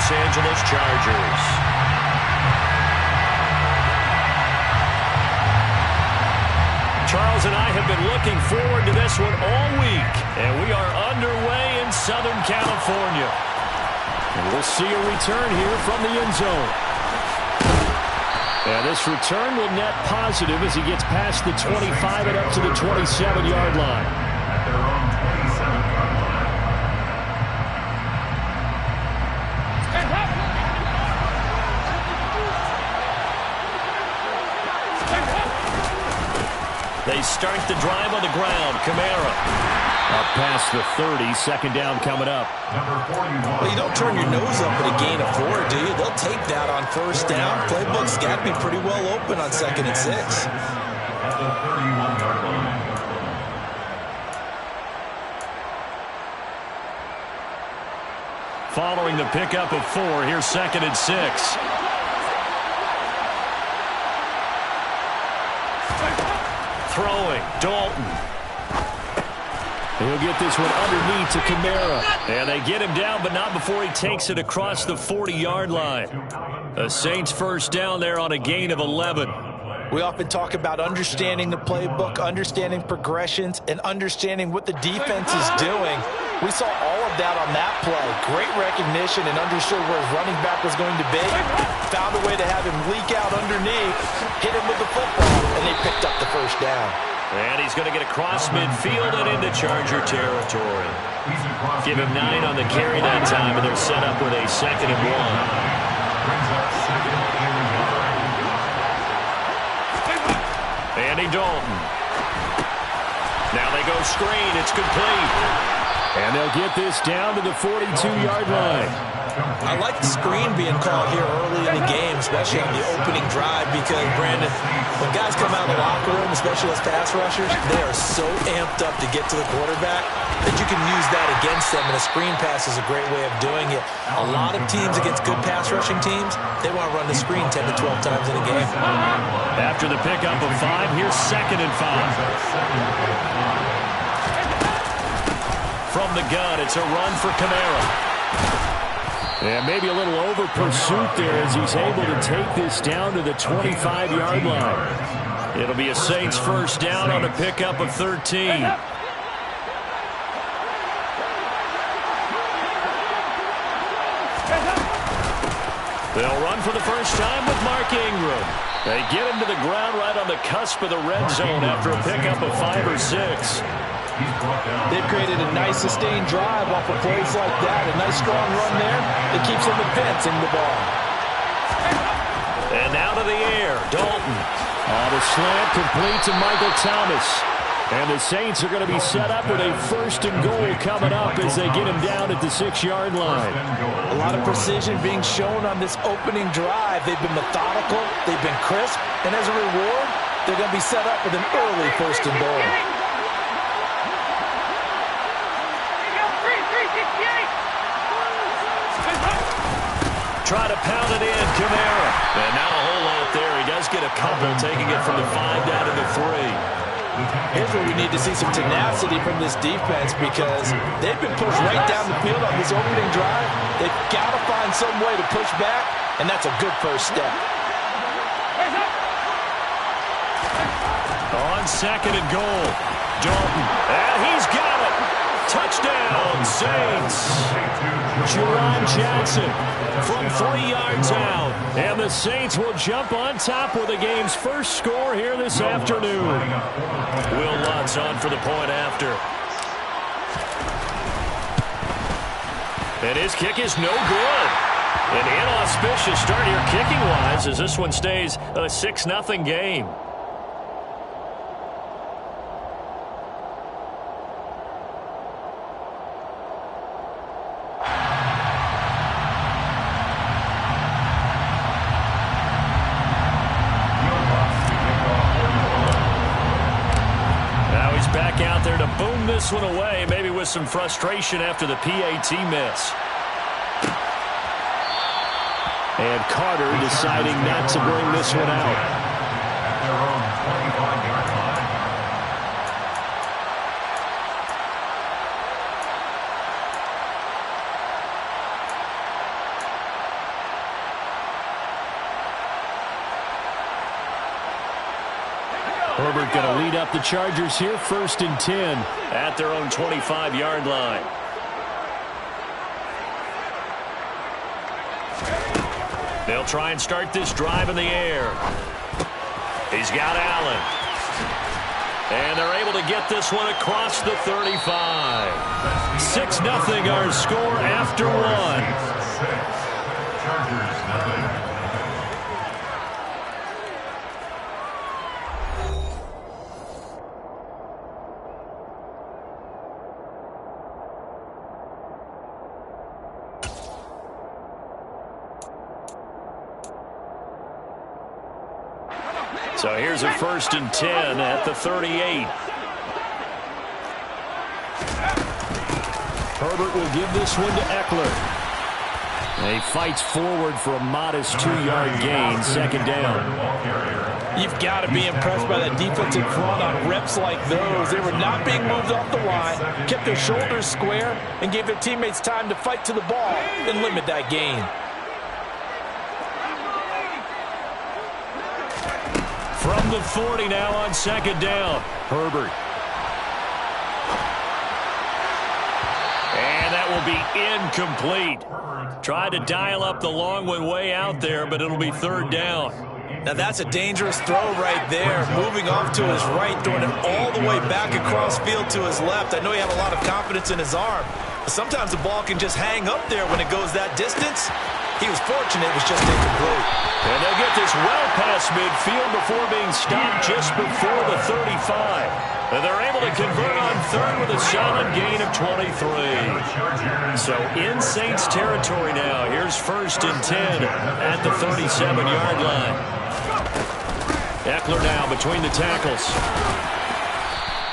Los Angeles Chargers. Charles and I have been looking forward to this one all week, and we are underway in Southern California. And we'll see a return here from the end zone. And this return will net positive as he gets past the 25 and up to the 27-yard line. At their own 27-yard line. They start the drive on the ground. Kamara up past the 30. Second down coming up. Well, you don't turn your nose up at a gain of 4, do you? They'll take that on first down. Playbook's got to be pretty well open on 2nd and 6. At the 31-yard line. Following the pickup of 4, here's 2nd and 6. Throwing, Dalton. He'll get this one underneath to Kamara. And they get him down, but not before he takes it across the 40-yard line. The Saints first down there on a gain of 11. We often talk about understanding the playbook, understanding progressions, and understanding what the defense is doing. We saw all of that on that play. Great recognition and understood where his running back was going to be. Found a way to have him leak out underneath, hit him with the football, and they picked up the first down. And he's going to get across midfield and into Charger territory. Give him 9 on the carry that time, and they're set up with a 2nd and 1. Andy Dalton. Now they go screen. It's complete. And they'll get this down to the 42-yard line. I like the screen being called here early in the game, especially on the opening drive, because, Brandon, when guys come out of the locker room, especially as pass rushers, they are so amped up to get to the quarterback that you can use that against them, and a screen pass is a great way of doing it. A lot of teams against good pass rushing teams, they want to run the screen 10 to 12 times in a game. After the pickup of 5, here's 2nd and 5. From the gun, it's a run for Kamara. And maybe a little over pursuit there as he's able to take this down to the 25-yard line. It'll be a Saints first down on a pickup of 13. They'll run for the first time with Mark Ingram. They get him to the ground right on the cusp of the red zone after a pickup of 5 or 6. They've created a nice sustained drive off of plays like that. A nice strong run there that keeps them advancing the ball. And now to the air, Dalton. On a slant complete to Michael Thomas. And the Saints are going to be set up with a 1st and goal coming up as they get him down at the 6-yard line. A lot of precision being shown on this opening drive. They've been methodical. They've been crisp. And as a reward, they're going to be set up with an early 1st and goal. Try to pound it in, Kamara. And not a whole lot there. He does get a couple, taking it from the 5 down to the 3. Here's where we need to see some tenacity from this defense, because they've been pushed right down the field on this opening drive. They've got to find some way to push back, and that's a good first step. On 2nd and goal, Dalton. And he's got it. Touchdown, Saints. Jerron Johnson from 3 yards out. And the Saints will jump on top with the game's first score here this afternoon. Will Lutz on for the point after. And his kick is no good. An inauspicious start here kicking-wise as this one stays a 6-0 game. Back out there to boom this one away, maybe with some frustration after the PAT miss. And Carter deciding not to bring this one out. At their own 25-yard line. Herbert going to lead up the Chargers here, 1st and 10 at their own 25-yard line. They'll try and start this drive in the air. He's got Allen. And they're able to get this one across the 35. 6-0 our score after one. Chargers, nothing. So here's a 1st and 10 at the 38. Herbert will give this one to Eckler. And he fights forward for a modest 2-yard gain, 2nd down. You've got to be impressed by that defensive front on reps like those. They were not being moved off the line, kept their shoulders square, and gave their teammates time to fight to the ball and limit that gain. From the 40 now on 2nd down. Herbert. And that will be incomplete. Tried to dial up the long one way out there, but it'll be 3rd down. Now that's a dangerous throw right there. Moving off to his right, throwing it all the way back across field to his left. I know he had a lot of confidence in his arm, but sometimes the ball can just hang up there when it goes that distance. He was fortunate, it was just incomplete. And they'll get this well past midfield before being stopped just before the 35. And they're able to convert on 3rd with a solid gain of 23. So in Saints territory now. Here's 1st and 10 at the 37-yard line. Eckler now between the tackles.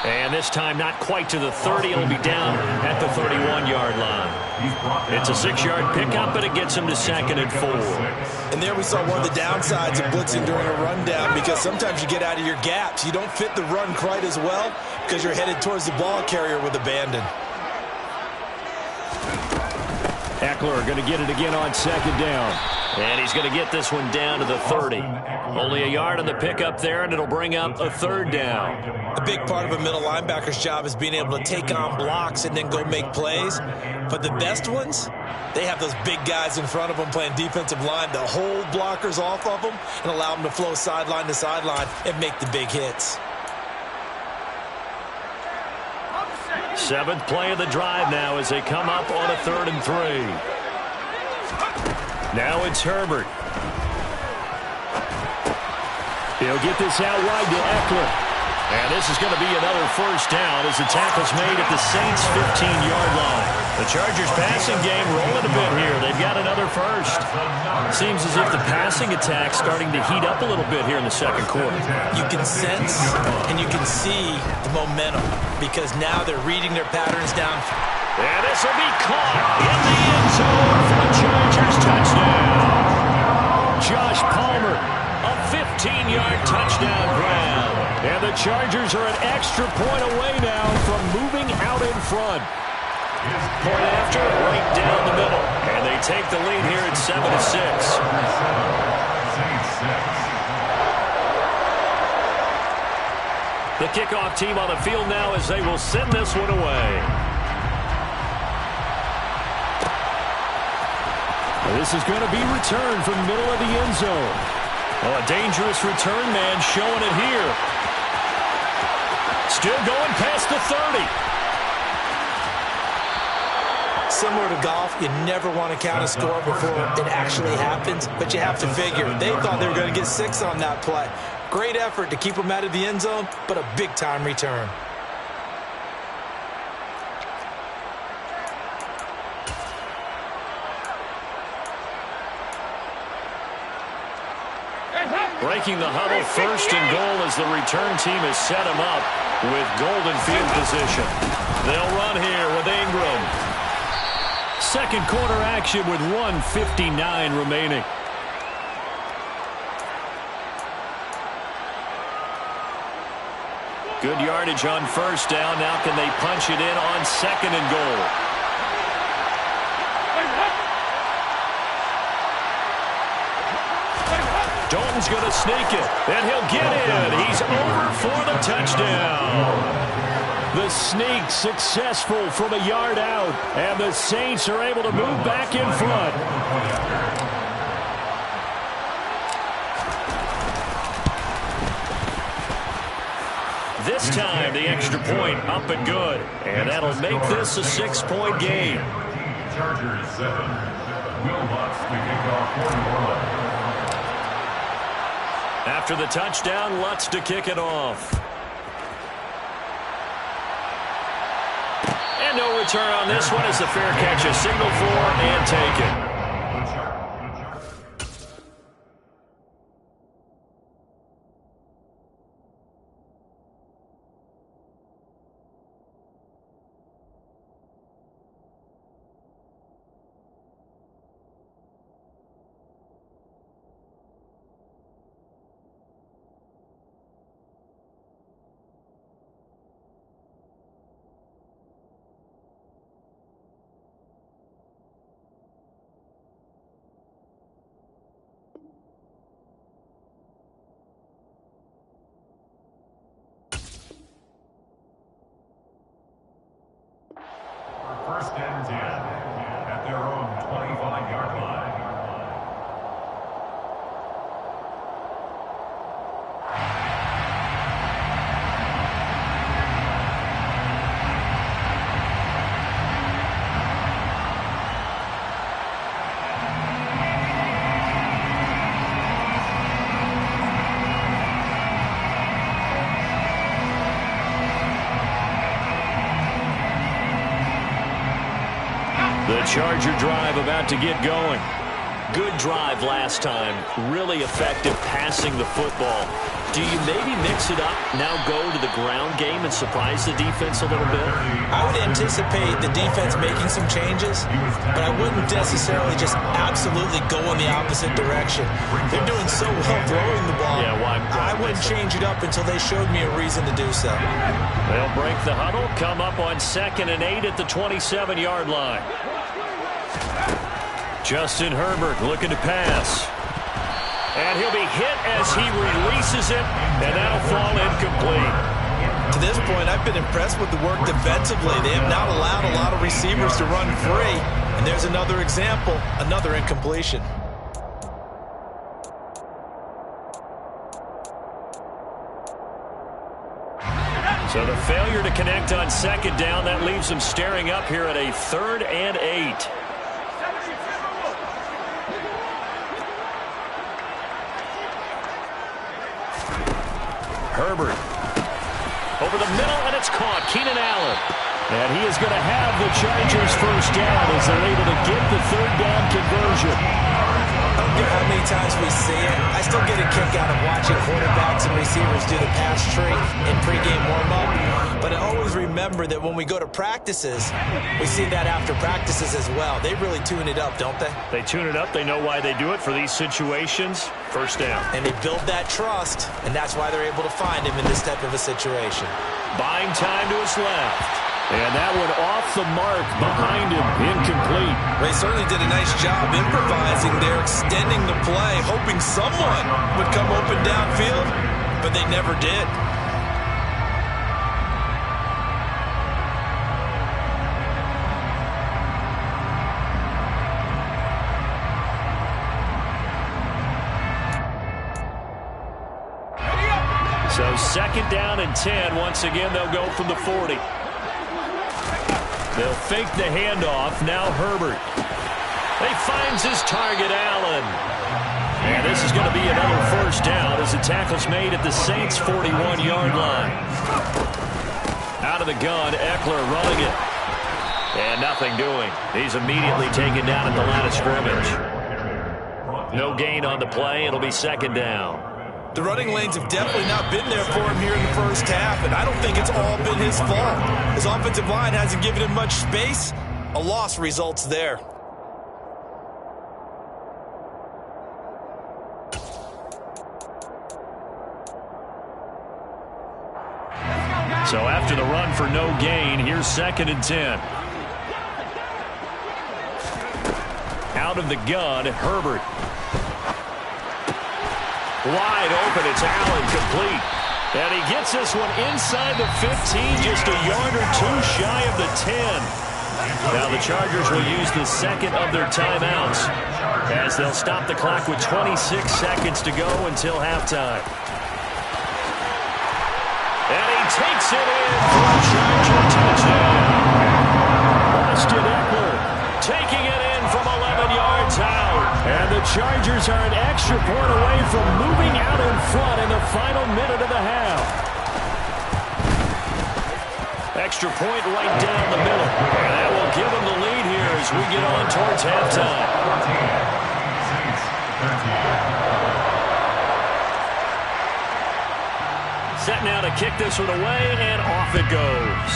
And this time not quite to the 30. It'll be down at the 31-yard line. It's a 6-yard pickup, but it gets him to 2nd and 4. And there we saw one of the downsides of blitzing during a rundown, because sometimes you get out of your gaps. You don't fit the run quite as well because you're headed towards the ball carrier with abandon. Eckler going to get it again on 2nd down. And he's going to get this one down to the 30. Only a yard on the pickup there, and it'll bring up a 3rd down. A big part of a middle linebacker's job is being able to take on blocks and then go make plays. But the best ones, they have those big guys in front of them playing defensive line to hold blockers off of them and allow them to flow sideline to sideline and make the big hits. 7th play of the drive now as they come up on a 3rd and 3. Now it's Herbert. He'll get this out wide to Eckler. And this is going to be another 1st down as the tackle's made at the Saints' 15-yard line. The Chargers passing game rolling a bit here. They've got another 1st. Seems as if the passing attack's starting to heat up a little bit here in the 2nd quarter. You can sense and you can see the momentum because now they're reading their patterns down. And this will be caught in the end zone for the Chargers touchdown. Josh Palmer, a 15-yard touchdown grab. And the Chargers are an extra point away now from moving out in front. Point after, right down the middle. And they take the lead here at 7-6. The kickoff team on the field now as they will send this one away. This is going to be returned from the middle of the end zone. Oh, a dangerous return man showing it here. Still going past the 30. Similar to golf, you never want to count a score before it actually happens, but you have to figure. They thought they were going to get 6 on that play. Great effort to keep them out of the end zone, but a big-time return. Breaking the huddle, 1st and goal as the return team has set him up with golden field position. They'll run here with Ingram. 2nd quarter action with 1:59 remaining. Good yardage on 1st down. Now can they punch it in on 2nd and goal? Don't Martin's going to sneak it, and he'll get in. He's over for the touchdown. The sneak successful from a yard out, and the Saints are able to move back in front. This time, the extra point up and good, and that'll make this a 6-point game. Chargers 7. Will Lutz to kick off 41. After the touchdown, Lutz to kick it off. And no return on this one as the fair catch is signaled for and taken. First and 10 at their own 25-yard line. The Charger drive about to get going. Good drive last time. Really effective passing the football. Do you maybe mix it up, now go to the ground game and surprise the defense a little bit? I would anticipate the defense making some changes, but I wouldn't necessarily just absolutely go in the opposite direction. They're doing so well throwing the ball. Yeah, why? I wouldn't change it up until they showed me a reason to do so. They'll break the huddle, come up on 2nd and 8 at the 27-yard line. Justin Herbert looking to pass. And he'll be hit as he releases it, and that'll fall incomplete. To this point, I've been impressed with the work defensively. They have not allowed a lot of receivers to run free. And there's another example, another incompletion. So the failure to connect on 2nd down, that leaves them staring up here at a 3rd and 8. Herbert over the middle, and it's caught. Keenan Allen. And he is going to have the Chargers first down as they're able to get the 3rd down conversion. I don't care how many times we see it. I still get a kick out of watching quarterbacks and receivers do the pass tree in pregame warm-up. But I always remember that when we go to practices, we see that after practices as well. They really tune it up, don't they? They tune it up. They know why they do it for these situations. First down. And they build that trust, and that's why they're able to find him in this type of a situation. Buying time to his left. And that one off the mark behind him. Incomplete. They certainly did a nice job improvising there, extending the play, hoping someone would come open downfield, but they never did. So 2nd down and 10. Once again, they'll go from the 40. They'll fake the handoff. Now Herbert. He finds his target, Allen. And this is going to be another first down as the tackle's made at the Saints' 41-yard line. Out of the gun, Eckler running it. And nothing doing. He's immediately taken down at the line of scrimmage. No gain on the play. It'll be 2nd down. The running lanes have definitely not been there for him here in the first half, and I don't think it's all been his fault. His offensive line hasn't given him much space. A loss results there. So after the run for no gain, here's 2nd and 10. Out of the gun, Herbert. Wide open, it's Allen, complete. And he gets this one inside the 15, just a yard or two shy of the 10. Now the Chargers will use the second of their timeouts as they'll stop the clock with 26 seconds to go until halftime. And he takes it in for a Charger touchdown. Austin Eckler taking it in from 11 yards out. And the Chargers are an extra point away from moving out in front in the final minute of the half. Extra point right down the middle. And that will give them the lead here as we get on towards halftime. Set now to kick this one away, and off it goes.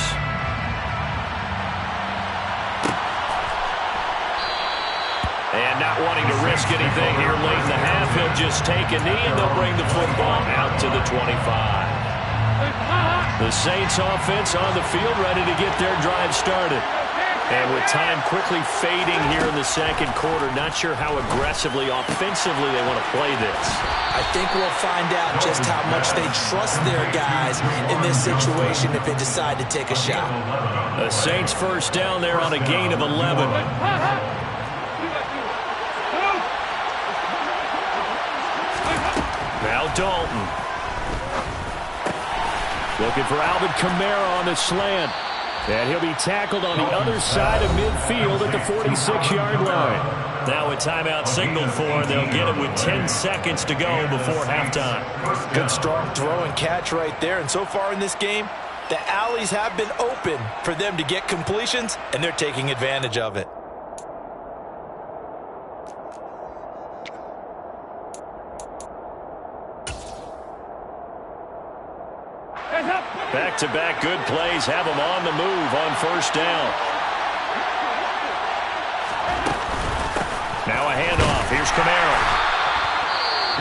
And not wanting to risk anything here late in the half, he'll just take a knee, and they'll bring the football out to the 25. The Saints offense on the field, ready to get their drive started. And with time quickly fading here in the second quarter, not sure how aggressively, offensively they want to play this. I think we'll find out just how much they trust their guys in this situation if they decide to take a shot. The Saints first down there on a gain of 11. Now Dalton. Looking for Alvin Kamara on the slant. And he'll be tackled on the other side of midfield at the 46-yard line. Now a timeout signaled for. They'll get it with 10 seconds to go before halftime. Good strong throw and catch right there. And so far in this game, the alleys have been open for them to get completions, and they're taking advantage of it. Back-to-back good plays have them on the move on first down. Now a handoff. Here's Kamara.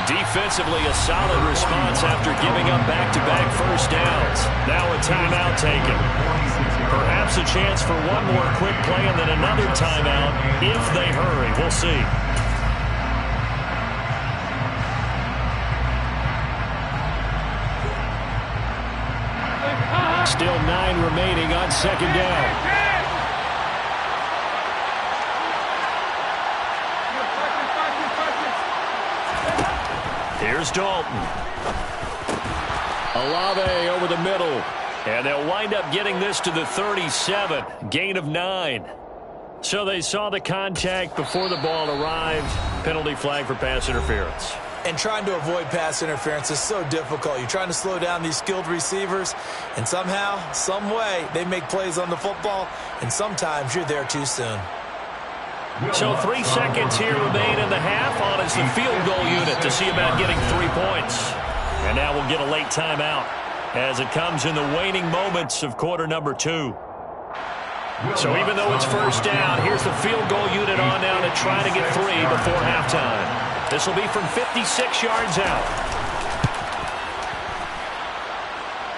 Defensively, a solid response after giving up back-to-back first downs. Now a timeout taken. Perhaps a chance for one more quick play and then another timeout if they hurry. We'll see. Still 9 remaining on second down. Here's Dalton. Olave over the middle. And they'll wind up getting this to the 37. Gain of 9. So they saw the contact before the ball arrived. Penalty flag for pass interference. And trying to avoid pass interference is so difficult. You're trying to slow down these skilled receivers, and somehow, some way, they make plays on the football, and sometimes you're there too soon. So 3 seconds here remain in the half on as the field goal unit to see about getting 3 points. And now we'll get a late timeout as it comes in the waning moments of quarter number 2. So even though it's first down, here's the field goal unit on now to try to get 3 before halftime. This will be from 56 yards out.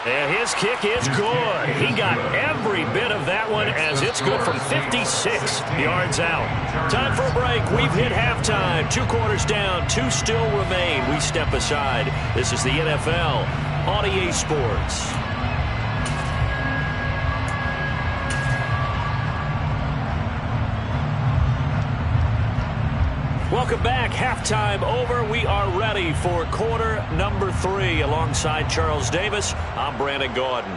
And his kick is good. He got every bit of that one as it's good from 56 yards out. Time for a break. We've hit halftime. 2 quarters down. 2 still remain. We step aside. This is the NFL on EA Sports. Welcome back. Halftime over. We are ready for quarter number 3. Alongside Charles Davis, I'm Brandon Gaudin.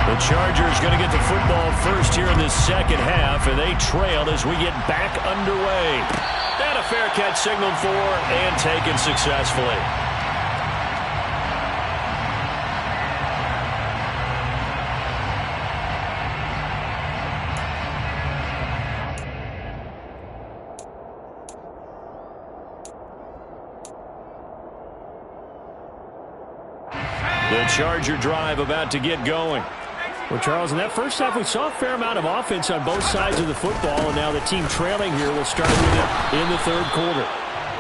The Chargers going to get the football first here in this second half, and they trail as we get back underway. And a fair catch signaled for and taken successfully. The Charger drive about to get going. Well, Charles, in that first half, we saw a fair amount of offense on both sides of the football, and now the team trailing here will start with it in the third quarter.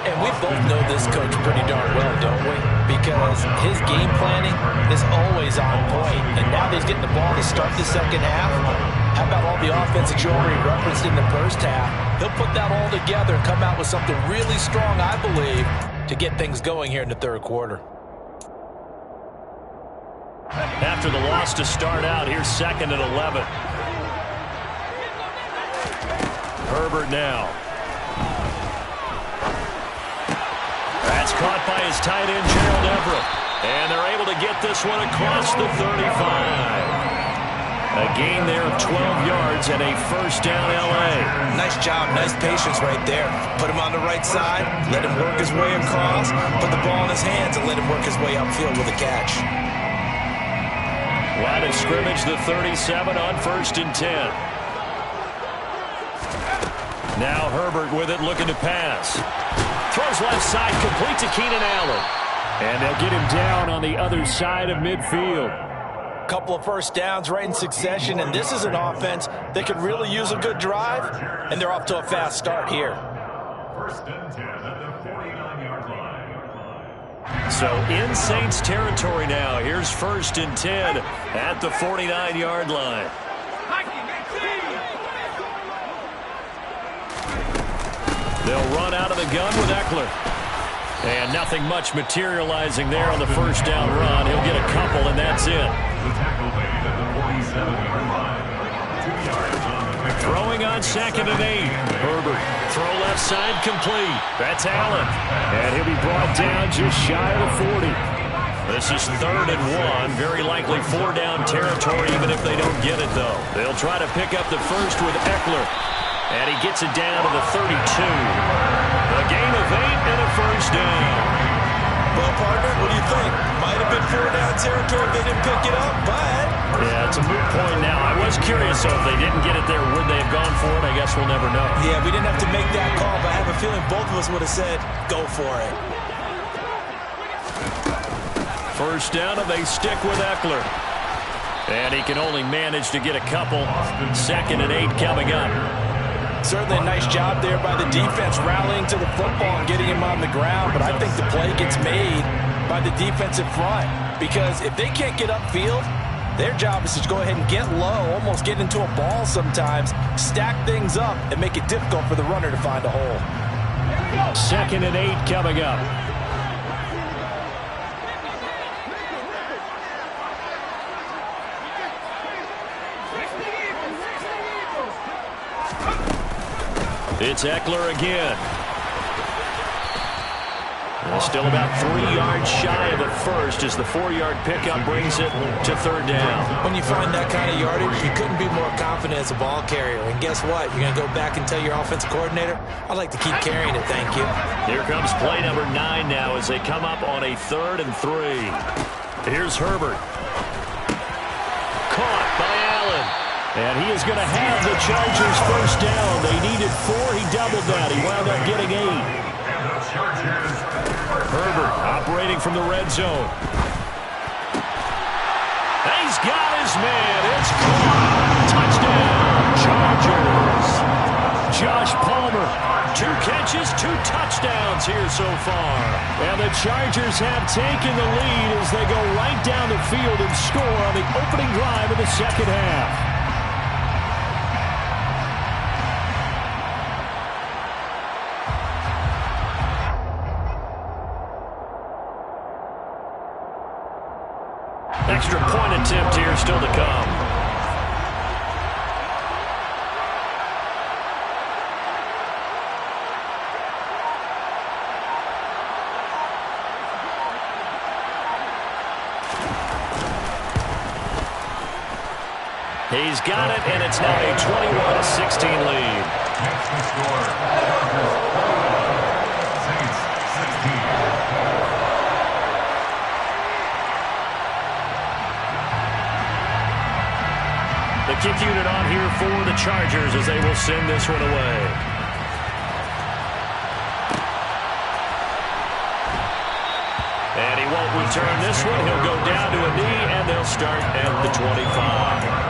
And we both know this coach pretty darn well, don't we? Because his game planning is always on point. And now that he's getting the ball to start the second half, How about all the offense that you already referenced in the first half? He'll put that all together and come out with something really strong, I believe, to get things going here in the third quarter. After the loss to start out, here's 2nd and 11. Herbert now. That's caught by his tight end, Gerald Everett. And they're able to get this one across the 35. A gain there of 12 yards and a first down, L.A. Nice job, nice patience right there. Put him on the right side, let him work his way across, put the ball in his hands, and let him work his way upfield with a catch. Line of scrimmage, the 37 on 1st and 10. Now Herbert with it, looking to pass. Throws left side, complete to Keenan Allen. And they'll get him down on the other side of midfield. Couple of first downs right in succession, and this is an offense that could really use a good drive, and they're off to a fast start here. 1st and 10 at the 49-yard line. So in Saints territory now. Here's 1st and 10 at the 49-yard line. They'll run out of the gun with Eckler. And nothing much materializing there on the first down run. He'll get a couple, and that's it. The tackle made at the 47-yard line. 2 yards on the pickup. Throwing on 2nd and 8. Herbert, throw left side, complete. That's Allen. And he'll be brought down just shy of the 40. This is 3rd and 1. Very likely 4-down territory, even if they don't get it, though. They'll try to pick up the first with Eckler. And he gets it down to the 32. A gain of 8 and a first down. Well, partner, what do you think? Might have been 4-down territory if they didn't pick it up, but... Yeah, it's a moot point now. I was curious, so if they didn't get it there, would they have gone for it? I guess we'll never know. Yeah, we didn't have to make that call, but I have a feeling both of us would have said, go for it. First down, and they stick with Eckler. And he can only manage to get a couple. 2nd and 8 coming up. Certainly a nice job there by the defense rallying to the football and getting him on the ground, but I think the play gets made by the defensive front because if they can't get upfield, their job is to go ahead and get low, almost get into a ball sometimes, stack things up, and make it difficult for the runner to find a hole. 2nd and 8 coming up. It's Eckler again. And still about 3 yards shy of the first as the 4-yard pickup brings it to 3rd down. When you find that kind of yardage, you couldn't be more confident as a ball carrier. And guess what? You're going to go back and tell your offensive coordinator, I'd like to keep carrying it, thank you. Here comes play number 9 now as they come up on a 3rd and 3. Here's Herbert. Caught by Allen. And he is going to have the Chargers first down. They needed 4. He doubled that. He wound up getting 8. Herbert operating from the red zone. He's got his man. It's caught. Touchdown, Chargers. Josh Palmer, 2 catches, 2 touchdowns here so far. And the Chargers have taken the lead as they go right down the field and score on the opening drive of the second half. Extra point attempt here still to come. He's got it, and it's now a 21-16 lead. Next to score. Saints 16. The kick unit on here for the Chargers as they will send this one away. And he won't return this one. He'll go down to a knee, and they'll start at the 25.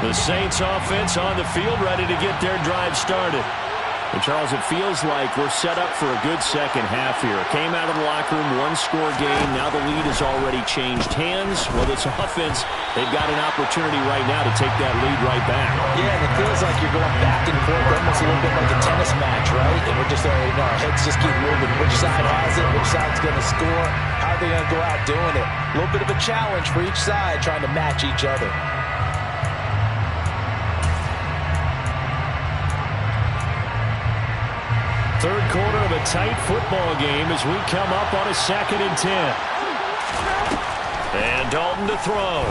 The Saints offense on the field ready to get their drive started. And, Charles, it feels like we're set up for a good second half here. Came out of the locker room, one-score game. Now the lead has already changed hands. Well, it's offense. They've got an opportunity right now to take that lead right back. Yeah, and it feels like you're going back and forth, almost a little bit like a tennis match, right? And we're just, our heads just keep moving. Which side has it? Which side's going to score? How are they going to go out doing it? A little bit of a challenge for each side, trying to match each other. Third quarter of a tight football game as we come up on a 2nd and 10. And Dalton to throw.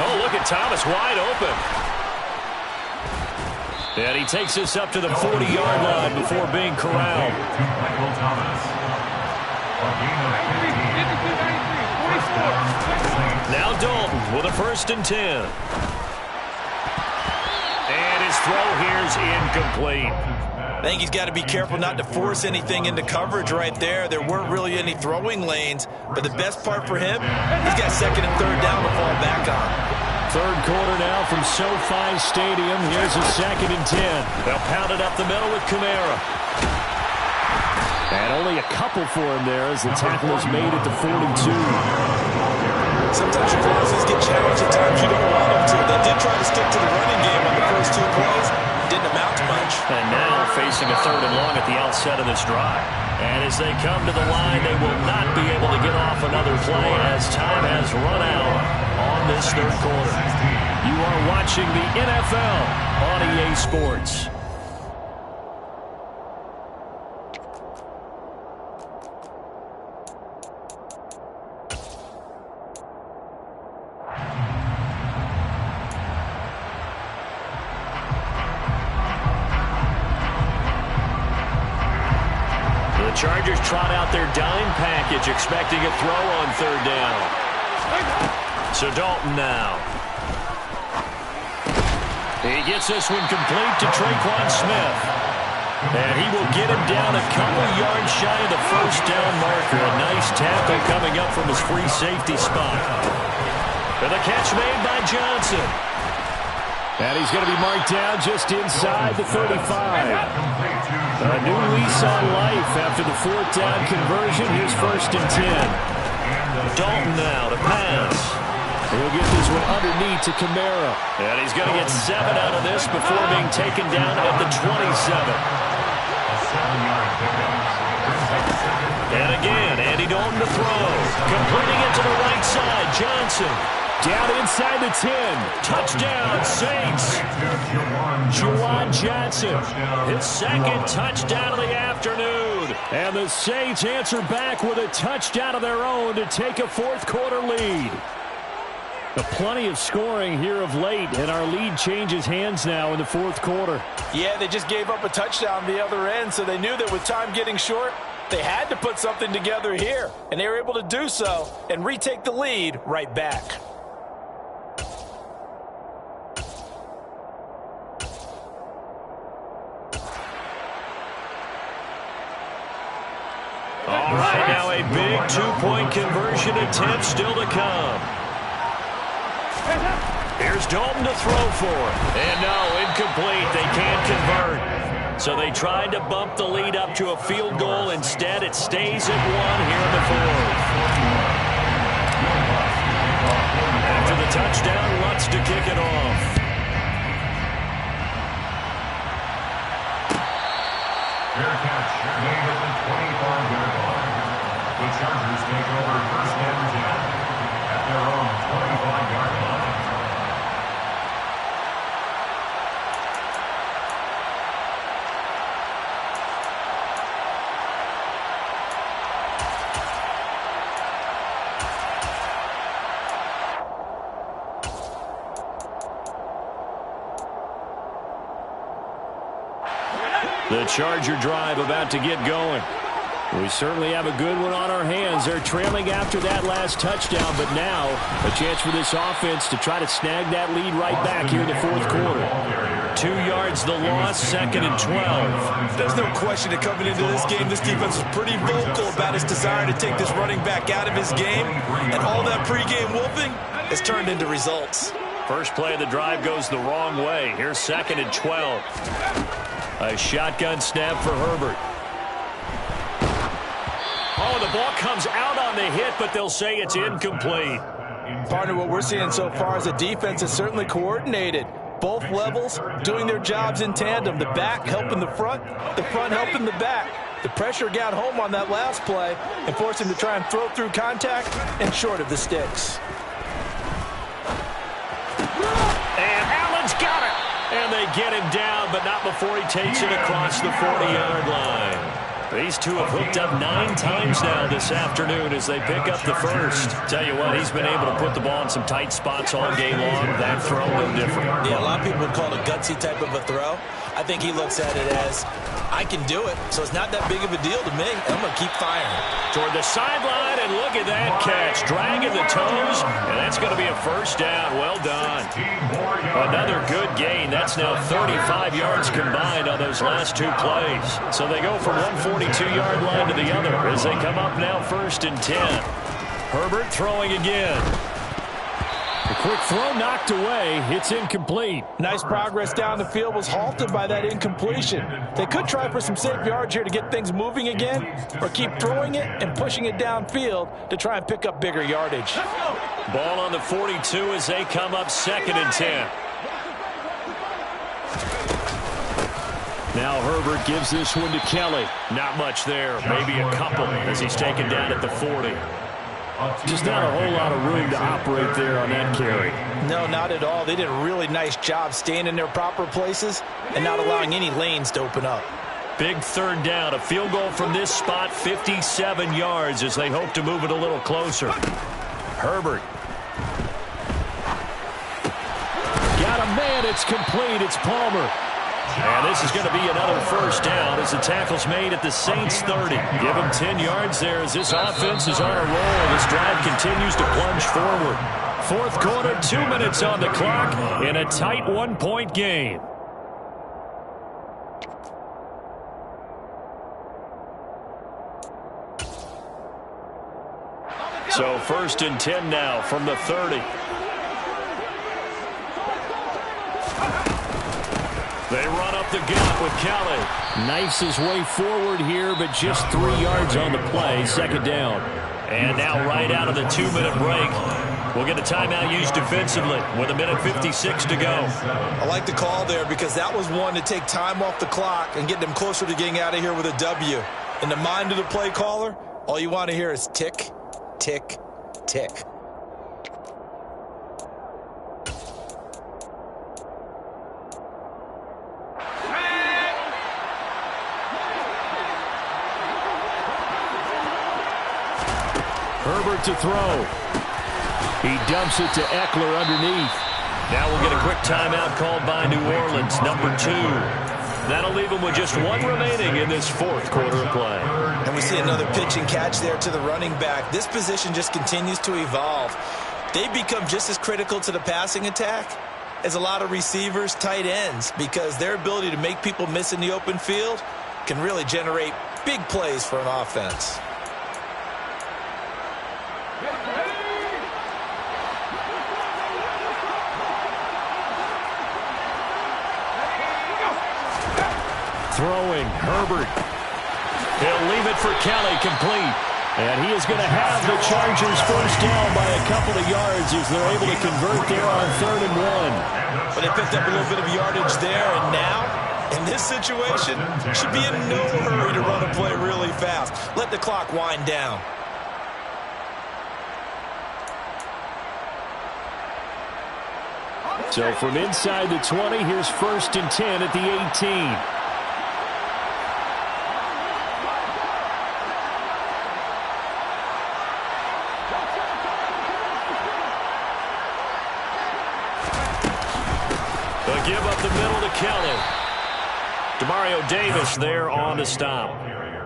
Oh, look at Thomas wide open. And he takes this up to the 40-yard line before being corralled. Now Dalton with a 1st and 10. And his throw here's incomplete. I think he's got to be careful not to force anything into coverage right there. There weren't really any throwing lanes, but the best part for him, he's got 2nd and 3rd down to fall back on. Third quarter now from SoFi Stadium. Here's a 2nd and 10. They'll pound it up the middle with Kamara. And only a couple for him there as the tackle is made at the 42. Sometimes your closes get challenged at times you don't want them to. They did try to stick to the running game on the first 2 plays. Didn't amount to much. And now facing a 3rd and long at the outset of this drive. And as they come to the line, they will not be able to get off another play as time has run out on this 3rd quarter. You are watching the NFL on EA Sports. Chargers trot out their dime package, expecting a throw on 3rd down. So Dalton now. He gets this one complete to Traquan Smith. And he will get him down a couple yards shy of the 1st down marker. A nice tackle coming up from his free safety spot. And the catch made by Johnson. And he's going to be marked down just inside the 35. A new lease on life after the 4th down conversion. Here's 1st and 10. Dalton now to pass. He'll get this one underneath to Kamara. And he's going to get 7 out of this before being taken down at the 27. And again, Andy Dalton to throw. Completing it to the right side. Johnson. Down inside the 10. Touchdown, Saints. Juwan Johnson. His 2nd touchdown of the afternoon. And the Saints answer back with a touchdown of their own to take a 4th quarter lead. Plenty of scoring here of late, and our lead changes hands now in the 4th quarter. Yeah, they just gave up a touchdown the other end, so they knew that with time getting short, they had to put something together here. And they were able to do so and retake the lead right back. All right, now a big 2-point conversion attempt still to come. Here's Dalton to throw for. And no, incomplete. They can't convert. So they tried to bump the lead up to a field goal. Instead, it stays at 1 here in the 4th. After the touchdown, Lutz to kick it off. Fair catch made at the 25-yard line. The Chargers take over 1st and 10 at their own 25-yard line. The Charger drive about to get going. We certainly have a good one on our hands. They're trailing after that last touchdown, but now a chance for this offense to try to snag that lead right back here in the 4th quarter. 2 yards the loss, 2nd and 12. There's no question that coming into this game, this defense was pretty vocal about its desire to take this running back out of his game, and all that pregame wolfing has turned into results. First play of the drive goes the wrong way. Here's 2nd and 12. A shotgun snap for Herbert. Oh, the ball comes out on the hit, but they'll say it's incomplete. Partner, what we're seeing so far is the defense is certainly coordinated. Both levels doing their jobs in tandem. The back helping the front helping the back. The pressure got home on that last play and forced him to try and throw through contact and short of the sticks. And Allen's got it. And they get him down, but not before he takes it across the 40-yard line. These two have hooked up 9 times now this afternoon as they pick up the first. Tell you what, he's been able to put the ball in some tight spots all game long. That throw, no different. Yeah, a lot of people would call it a gutsy type of a throw. I think he looks at it as, I can do it, so it's not that big of a deal to me. I'm going to keep firing. Toward the sideline, and look at that catch. Dragging the toes, and that's going to be a first down. Well done. Another good gain. That's now 35 yards combined on those last 2 plays. So they go from one 42-yard line to the other as they come up now 1st and 10. Herbert throwing again. The quick throw knocked away. It's incomplete. Nice progress down the field was halted by that incompletion. They could try for some safe yards here to get things moving again, or keep throwing it and pushing it downfield to try and pick up bigger yardage. Ball on the 42 as they come up 2nd and 10. Now Herbert gives this one to Kelly. Not much there. Maybe a couple as he's taken down at the 40. Just not a whole lot of room to operate there on that carry. No, not at all. They did a really nice job staying in their proper places and not allowing any lanes to open up. Big 3rd down. A field goal from this spot, 57 yards as they hope to move it a little closer. Herbert. Got a man. It's complete. It's Palmer. And this is going to be another first down as the tackle's made at the Saints 30. Give them 10 yards there as this offense is on a roll. This drive continues to plunge forward. 4th quarter, 2 minutes on the clock in a tight 1-point game. So 1st and 10 now from the 30. They run up the gut with Kelly. Knifes his way forward here, but just 3 yards on the play. 2nd down. And now right out of the 2-minute break, we'll get a timeout used defensively with 1:56 to go. I like the call there because that was one to take time off the clock and get them closer to getting out of here with a W. In the mind of the play caller, all you want to hear is tick, tick, tick. Herbert to throw. He dumps it to Eckler underneath. Now we'll get a quick timeout called by New Orleans, number 2. That'll leave them with just 1 remaining in this 4th quarter of play. And we see another pitch and catch there to the running back. This position just continues to evolve. They become just as critical to the passing attack as a lot of receivers, tight ends, because their ability to make people miss in the open field can really generate big plays for an offense. Throwing, Herbert. He'll leave it for Kelly, complete. And he is going to have the Chargers first down by a couple of yards as they're able to convert there on 3rd and 1. But they picked up a little bit of yardage there, and now, in this situation, should be in no hurry to run a play really fast. Let the clock wind down. So from inside the 20, here's 1st and 10 at the 18. They'll give up the middle to Kelly. Demario Davis there on the stop.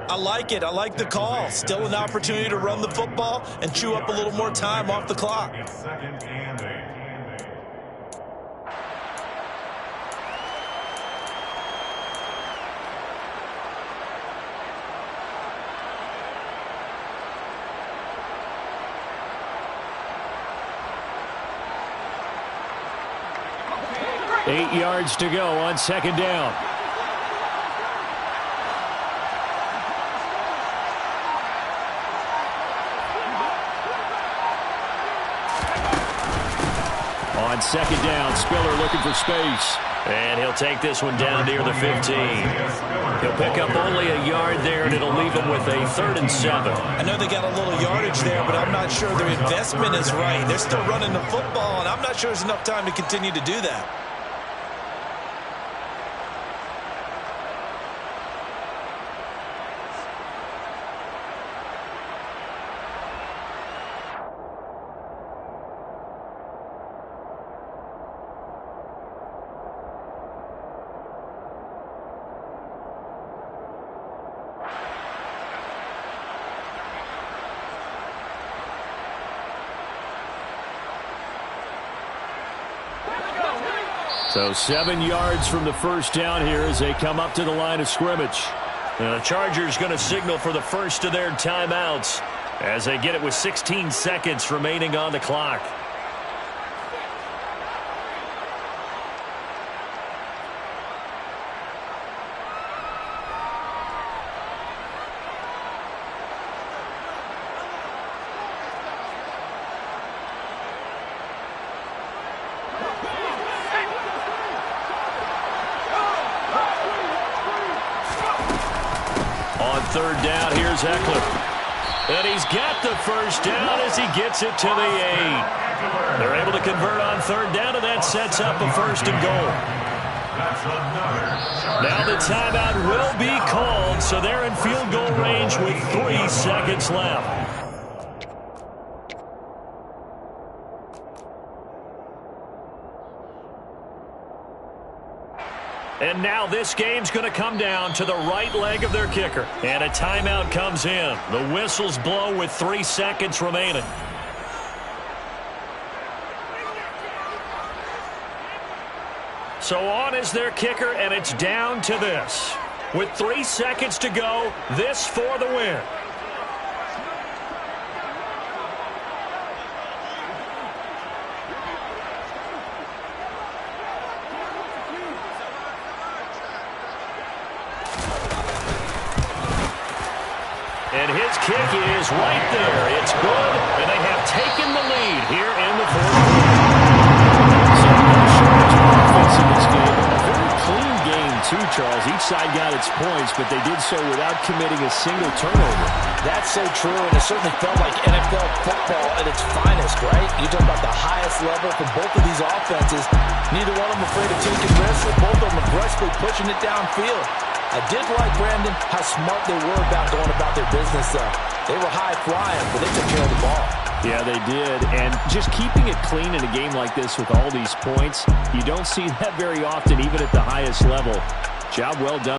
I like it. I like the call. Still an opportunity to run the football and chew up a little more time off the clock. 8 yards to go on second down. On second down, Spiller looking for space. And he'll take this one down near the 15. He'll pick up only a yard there, and it'll leave him with a 3rd and 7. I know they got a little yardage there, but I'm not sure their investment is right. They're still running the football, and I'm not sure there's enough time to continue to do that. So 7 yards from the first down here as they come up to the line of scrimmage. Now the Chargers going to signal for the first of their timeouts as they get it with 16 seconds remaining on the clock. On third down, here's Eckler. And he's got the first down as he gets it to the 8. They're able to convert on third down, and that sets up a 1st and goal. Now the timeout will be called, so they're in field goal range with 3 seconds left. And now this game's going to come down to the right leg of their kicker. And a timeout comes in. The whistles blow with 3 seconds remaining. So on is their kicker, and it's down to this. With 3 seconds to go, this for the win. And his kick is right there. It's good, and they have taken the lead here in the 4th quarter. So no shortage of offense in this game. A very clean game, too, Charles. Each side got its points, but they did so without committing a single turnover. That's so true, and it certainly felt like NFL football at its finest, right? You talk about the highest level for both of these offenses. Neither one of them afraid of taking risks, and both of them aggressively pushing it downfield. I did like, Brandon, how smart they were about going about their business. They were high-flying, but they took care of the ball. Yeah, they did. And just keeping it clean in a game like this with all these points, you don't see that very often, even at the highest level. Job well done.